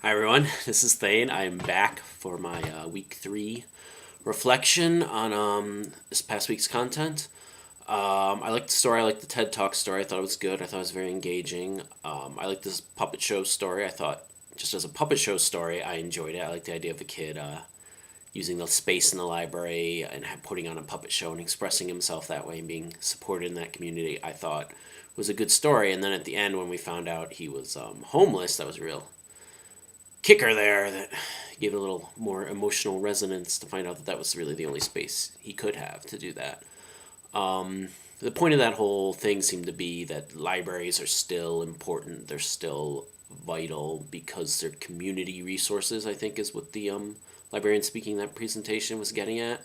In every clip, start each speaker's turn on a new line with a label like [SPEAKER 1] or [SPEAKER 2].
[SPEAKER 1] Hi everyone, this is Thane. I am back for my week 3 reflection on this past week's content. I liked the story. I liked the TED Talk story. I thought it was good. I thought it was very engaging. I liked this puppet show story. I thought, just as a puppet show story, I enjoyed it. I liked the idea of a kid using the space in the library and putting on a puppet show and expressing himself that way and being supported in that community. I thought was a good story. And then at the end, when we found out he was homeless, that was a real kicker there that gave it a little more emotional resonance to find out that that was really the only space he could have to do that. The point of that whole thing seemed to be that libraries are still important. They're still vital because they're community resources, I think, is what the librarian speaking that presentation was getting at.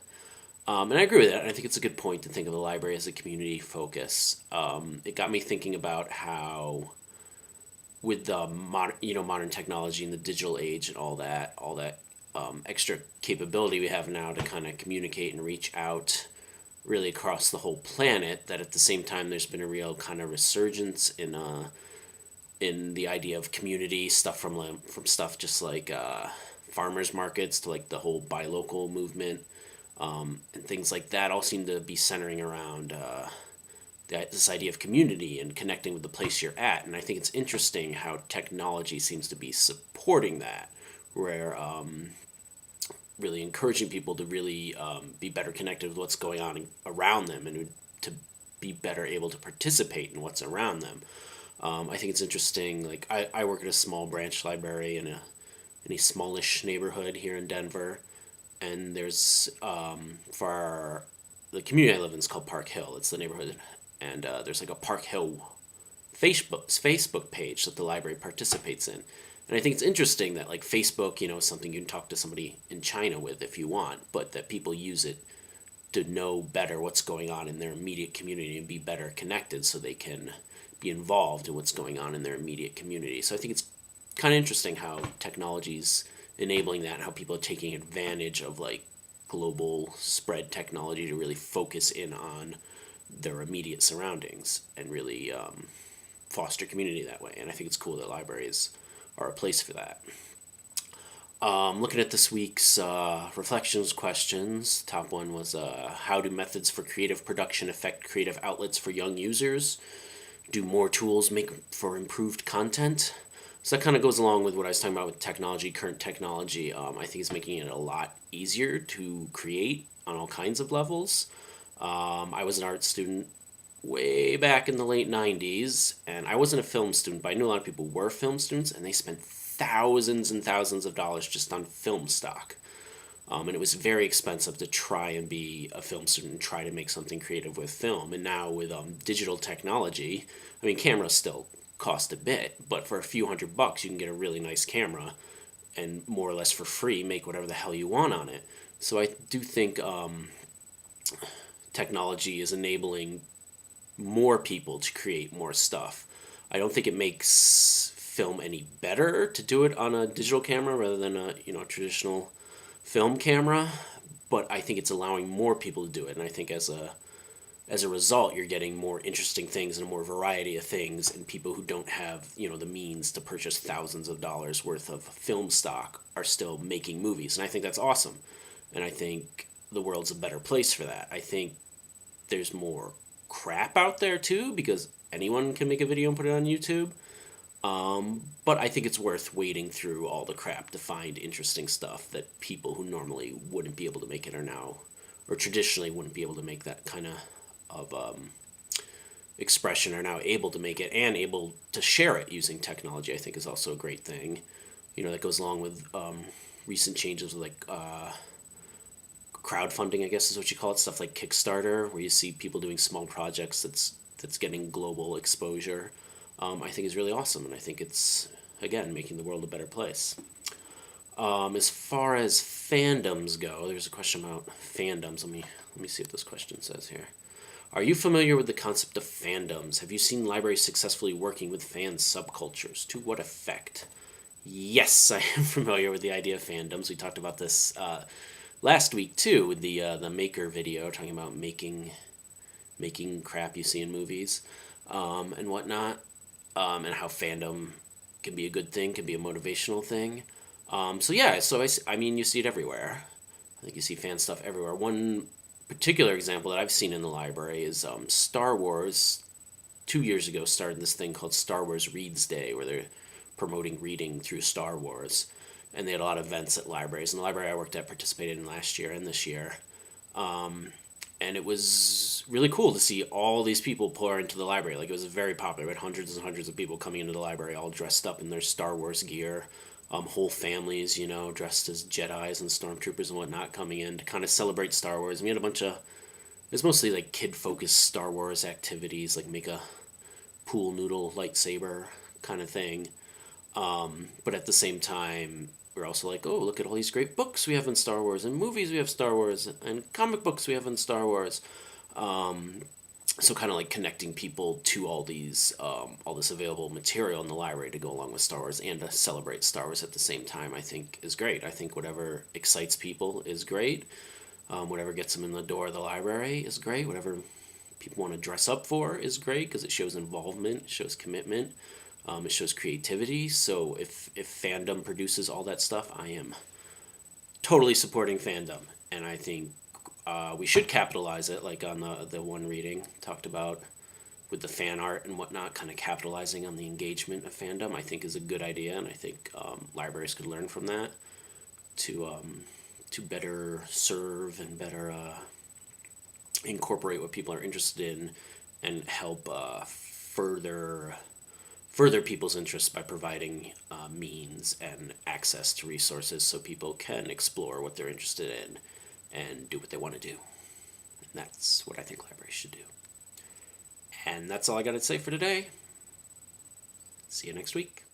[SPEAKER 1] And I agree with that. I think it's a good point to think of the library as a community focus. It got me thinking about how with the modern technology and the digital age and all that extra capability we have now to kind of communicate and reach out really across the whole planet, that at the same time there's been a real kind of resurgence in the idea of community stuff from stuff just like farmers markets to like the whole buy local movement, and things like that all seem to be centering around this idea of community and connecting with the place you're at. And I think it's interesting how technology seems to be supporting that, where really encouraging people to really be better connected with what's going on around them and to be better able to participate in what's around them. I think it's interesting. Like I work at a small branch library in a smallish neighborhood here in Denver, and there's for the community I live in is called Park Hill. It's the neighborhood, and there's like a Park Hill Facebook page that the library participates in. And I think it's interesting that like Facebook, is something you can talk to somebody in China with if you want, but that people use it to know better what's going on in their immediate community and be better connected so they can be involved in what's going on in their immediate community. So I think it's kind of interesting how technology's enabling that and how people are taking advantage of like global spread technology to really focus in on their immediate surroundings and really foster community that way. And I think it's cool that libraries are a place for that. Looking at this week's reflections questions, top one was how do methods for creative production affect creative outlets for young users? Do more tools make for improved content? So that kind of goes along with what I was talking about with technology, current technology. I think it's making it a lot easier to create on all kinds of levels. I was an art student way back in the late 90s, and I wasn't a film student, but I knew a lot of people were film students, and they spent thousands and thousands of dollars just on film stock. And it was very expensive to try and be a film student and try to make something creative with film. And now with digital technology, I mean, cameras still cost a bit, but for a few $100, you can get a really nice camera and more or less for free make whatever the hell you want on it. So I do think technology is enabling more people to create more stuff. I don't think it makes film any better to do it on a digital camera rather than a traditional film camera, but I think it's allowing more people to do it, and I think as a result, you're getting more interesting things and a more variety of things, and people who don't have the means to purchase thousands of dollars worth of film stock are still making movies, and I think that's awesome, and I think the world's a better place for that. I think there's more crap out there too because anyone can make a video and put it on YouTube. But I think it's worth wading through all the crap to find interesting stuff that people who normally wouldn't be able to make it are now, or traditionally wouldn't be able to make that kind of expression, are now able to make it and able to share it using technology. I think is also a great thing. That goes along with recent changes with like crowdfunding, I guess is what you call it, stuff like Kickstarter, where you see people doing small projects that's getting global exposure. I think is really awesome, and I think it's again making the world a better place. As far as fandoms go, there's a question about fandoms. Let me see what this question says here. Are you familiar with the concept of fandoms? Have you seen libraries successfully working with fan subcultures? To what effect? Yes, I am familiar with the idea of fandoms. We talked about this last week too with the Maker video talking about making crap you see in movies and whatnot, and how fandom can be a good thing, can be a motivational thing. So yeah, I mean, you see it everywhere. I think you see fan stuff everywhere. One particular example that I've seen in the library is Star Wars. 2 years ago, started this thing called Star Wars Reads Day, where they're promoting reading through Star Wars, and they had a lot of events at libraries. And the library I worked at participated in last year and this year. And it was really cool to see all these people pour into the library. Like, it was very popular. We had hundreds and hundreds of people coming into the library, all dressed up in their Star Wars gear. Whole families, dressed as Jedis and stormtroopers and whatnot, coming in to kind of celebrate Star Wars. And we had a bunch of, it was mostly like kid-focused Star Wars activities, like make a pool noodle lightsaber kind of thing. But at the same time, we're also like, oh, look at all these great books we have in Star Wars, and movies we have Star Wars, and comic books we have in Star Wars. So kind of like connecting people to all this available material in the library to go along with Star Wars and to celebrate Star Wars at the same time, I think is great. I think whatever excites people is great. Whatever gets them in the door of the library is great. Whatever people want to dress up for is great because it shows involvement, it shows commitment, it shows creativity. So if fandom produces all that stuff, I am totally supporting fandom, and I think we should capitalize it, like on the one reading talked about with the fan art and whatnot, kind of capitalizing on the engagement of fandom. I think is a good idea, and I think libraries could learn from that to better serve and better incorporate what people are interested in and help further people's interests by providing means and access to resources so people can explore what they're interested in and do what they want to do. And that's what I think libraries should do. And that's all I got to say for today. See you next week.